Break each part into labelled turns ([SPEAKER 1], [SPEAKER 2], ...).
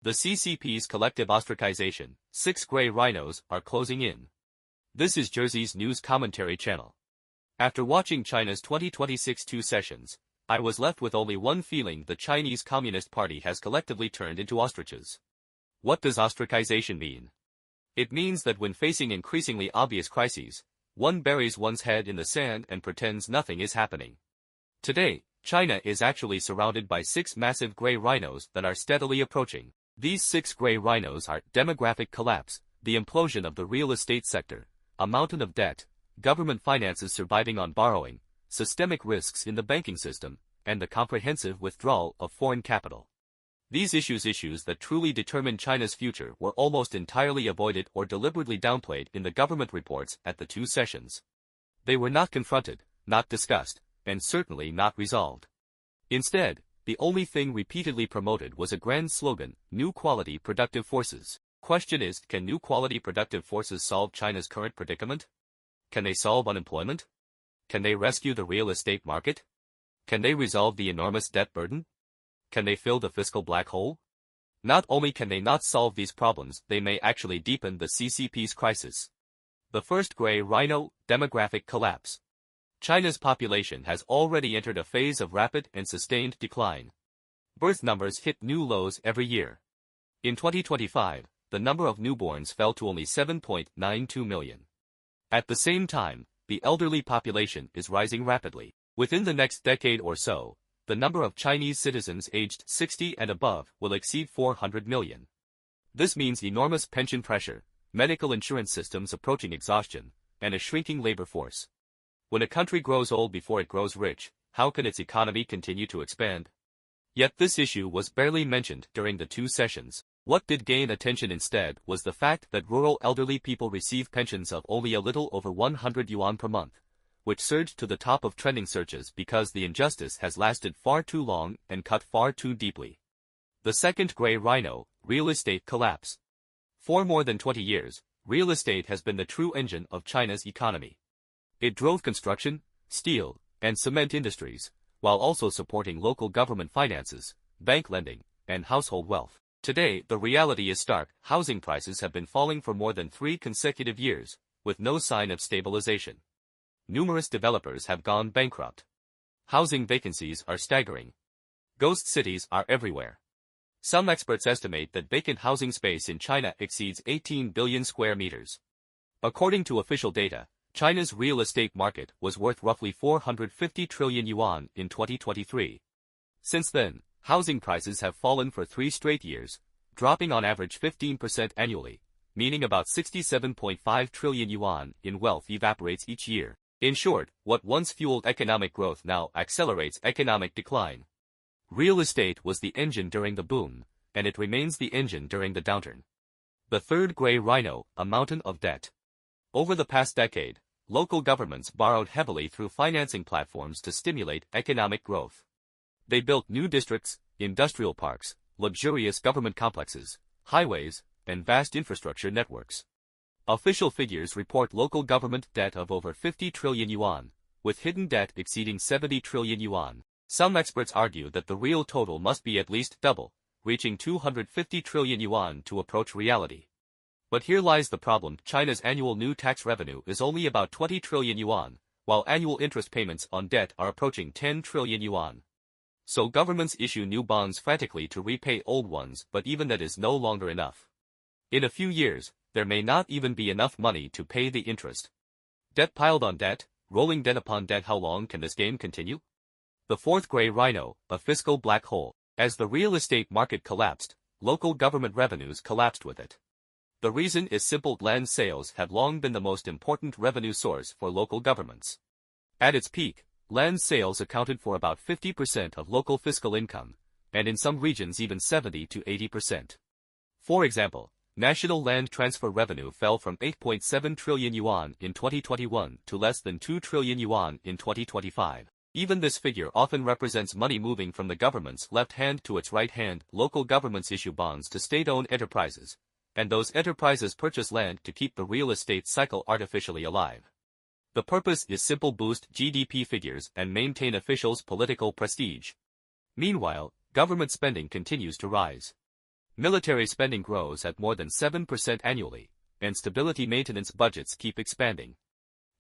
[SPEAKER 1] The CCP's collective ostrachization, 6 gray rhinos, are closing in. This is Jersey's news commentary channel. After watching China's 2026 two sessions, I was left with only one feeling: the Chinese Communist Party has collectively turned into ostriches. What does ostrachization mean? It means that when facing increasingly obvious crises, one buries one's head in the sand and pretends nothing is happening. Today, China is actually surrounded by 6 massive gray rhinos that are steadily approaching. These 6 gray rhinos are demographic collapse, the implosion of the real estate sector, a mountain of debt, government finances surviving on borrowing, systemic risks in the banking system, and the comprehensive withdrawal of foreign capital. These issues that truly determine China's future were almost entirely avoided or deliberately downplayed in the government reports at the two sessions. They were not confronted, not discussed, and certainly not resolved. Instead, the only thing repeatedly promoted was a grand slogan: new quality productive forces. Question is, can new quality productive forces solve China's current predicament? Can they solve unemployment? Can they rescue the real estate market? Can they resolve the enormous debt burden? Can they fill the fiscal black hole? Not only can they not solve these problems, they may actually deepen the CCP's crisis. The first gray rhino, demographic collapse. China's population has already entered a phase of rapid and sustained decline. Birth numbers hit new lows every year. In 2025, the number of newborns fell to only 7.92 million. At the same time, the elderly population is rising rapidly. Within the next decade or so, the number of Chinese citizens aged 60 and above will exceed 400 million. This means enormous pension pressure, medical insurance systems approaching exhaustion, and a shrinking labor force. When a country grows old before it grows rich, how can its economy continue to expand? Yet this issue was barely mentioned during the two sessions. What did gain attention instead was the fact that rural elderly people receive pensions of only a little over 100 yuan per month, which surged to the top of trending searches because the injustice has lasted far too long and cut far too deeply. The second gray rhino, real estate collapse. For more than 20 years, real estate has been the true engine of China's economy. It drove construction, steel, and cement industries, while also supporting local government finances, bank lending, and household wealth. Today, the reality is stark. Housing prices have been falling for more than 3 consecutive years, with no sign of stabilization. Numerous developers have gone bankrupt. Housing vacancies are staggering. Ghost cities are everywhere. Some experts estimate that vacant housing space in China exceeds 18 billion square meters. According to official data, China's real estate market was worth roughly 450 trillion yuan in 2023. Since then, housing prices have fallen for 3 straight years, dropping on average 15% annually, meaning about 67.5 trillion yuan in wealth evaporates each year. In short, what once fueled economic growth now accelerates economic decline. Real estate was the engine during the boom, and it remains the engine during the downturn. The third gray rhino, a mountain of debt. Over the past decade, local governments borrowed heavily through financing platforms to stimulate economic growth. They built new districts, industrial parks, luxurious government complexes, highways, and vast infrastructure networks. Official figures report local government debt of over 50 trillion yuan, with hidden debt exceeding 70 trillion yuan. Some experts argue that the real total must be at least double, reaching 250 trillion yuan to approach reality. But here lies the problem: China's annual new tax revenue is only about 20 trillion yuan, while annual interest payments on debt are approaching 10 trillion yuan. So governments issue new bonds frantically to repay old ones, but even that is no longer enough. In a few years, there may not even be enough money to pay the interest. Debt piled on debt, rolling debt upon debt. How long can this game continue? The fourth gray rhino, a fiscal black hole. As the real estate market collapsed, local government revenues collapsed with it. The reason is simple: land sales have long been the most important revenue source for local governments. At its peak, land sales accounted for about 50% of local fiscal income, and in some regions even 70 to 80%. For example, national land transfer revenue fell from 8.7 trillion yuan in 2021 to less than 2 trillion yuan in 2025. Even this figure often represents money moving from the government's left hand to its right hand. Local governments issue bonds to state-owned enterprises, and those enterprises purchase land to keep the real estate cycle artificially alive. The purpose is simple: boost GDP figures and maintain officials' political prestige. Meanwhile, government spending continues to rise. Military spending grows at more than 7% annually, and stability maintenance budgets keep expanding.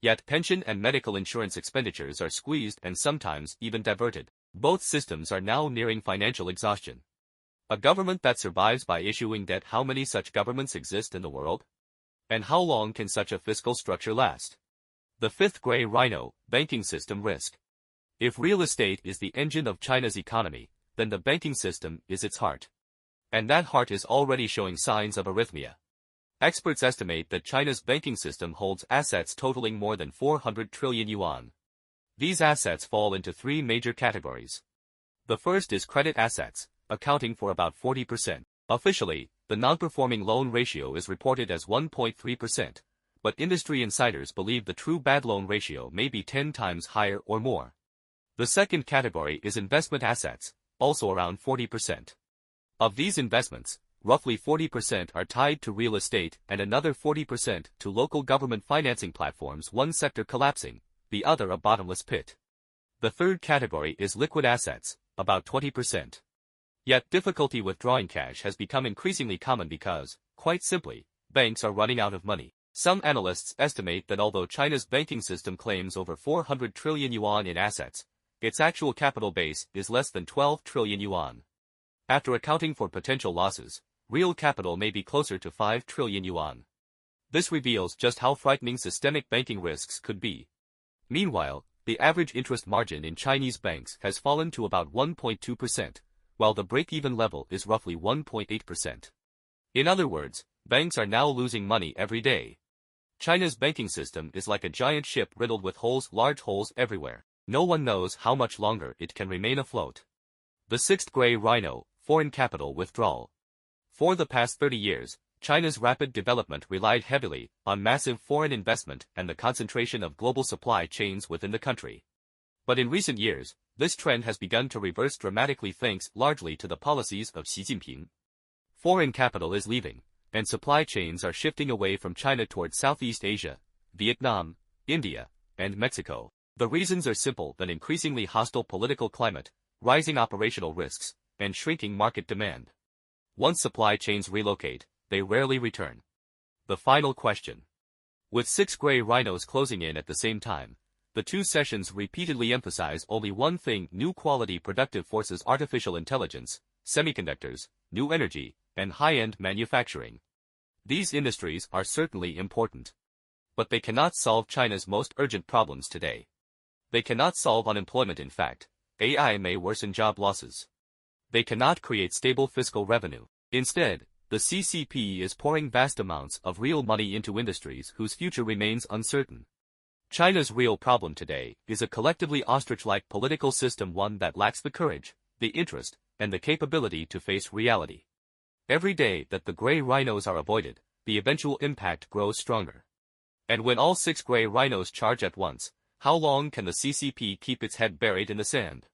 [SPEAKER 1] Yet pension and medical insurance expenditures are squeezed and sometimes even diverted. Both systems are now nearing financial exhaustion. A government that survives by issuing debt. How many such governments exist in the world? And how long can such a fiscal structure last? The fifth gray rhino, banking system risk. If real estate is the engine of China's economy, then the banking system is its heart. And that heart is already showing signs of arrhythmia. Experts estimate that China's banking system holds assets totaling more than 400 trillion yuan. These assets fall into three major categories. The first is credit assets, accounting for about 40%. Officially, the non-performing loan ratio is reported as 1.3%, but industry insiders believe the true bad loan ratio may be 10 times higher or more. The second category is investment assets, also around 40%. Of these investments, roughly 40% are tied to real estate and another 40% to local government financing platforms, one sector collapsing, the other a bottomless pit. The third category is liquid assets, about 20%. Yet difficulty withdrawing cash has become increasingly common because, quite simply, banks are running out of money. Some analysts estimate that although China's banking system claims over 400 trillion yuan in assets, its actual capital base is less than 12 trillion yuan. After accounting for potential losses, real capital may be closer to 5 trillion yuan. This reveals just how frightening systemic banking risks could be. Meanwhile, the average interest margin in Chinese banks has fallen to about 1.2%, while the break-even level is roughly 1.8%. In other words, banks are now losing money every day. China's banking system is like a giant ship riddled with holes, large holes everywhere. No one knows how much longer it can remain afloat. The sixth gray rhino, foreign capital withdrawal. For the past 30 years, China's rapid development relied heavily on massive foreign investment and the concentration of global supply chains within the country. But in recent years, this trend has begun to reverse dramatically thanks largely to the policies of Xi Jinping. Foreign capital is leaving, and supply chains are shifting away from China towards Southeast Asia, Vietnam, India, and Mexico. The reasons are simple: an increasingly hostile political climate, rising operational risks, and shrinking market demand. Once supply chains relocate, they rarely return. The final question. With 6 gray rhinos closing in at the same time, the two sessions repeatedly emphasize only one thing: new quality productive forces, artificial intelligence, semiconductors, new energy, and high-end manufacturing. These industries are certainly important. But they cannot solve China's most urgent problems today. They cannot solve unemployment. In fact, AI may worsen job losses. They cannot create stable fiscal revenue. Instead, the CCP is pouring vast amounts of real money into industries whose future remains uncertain. China's real problem today is a collectively ostrich-like political system, one that lacks the courage, the interest, and the capability to face reality. Every day that the gray rhinos are avoided, the eventual impact grows stronger. And when all 6 gray rhinos charge at once, how long can the CCP keep its head buried in the sand?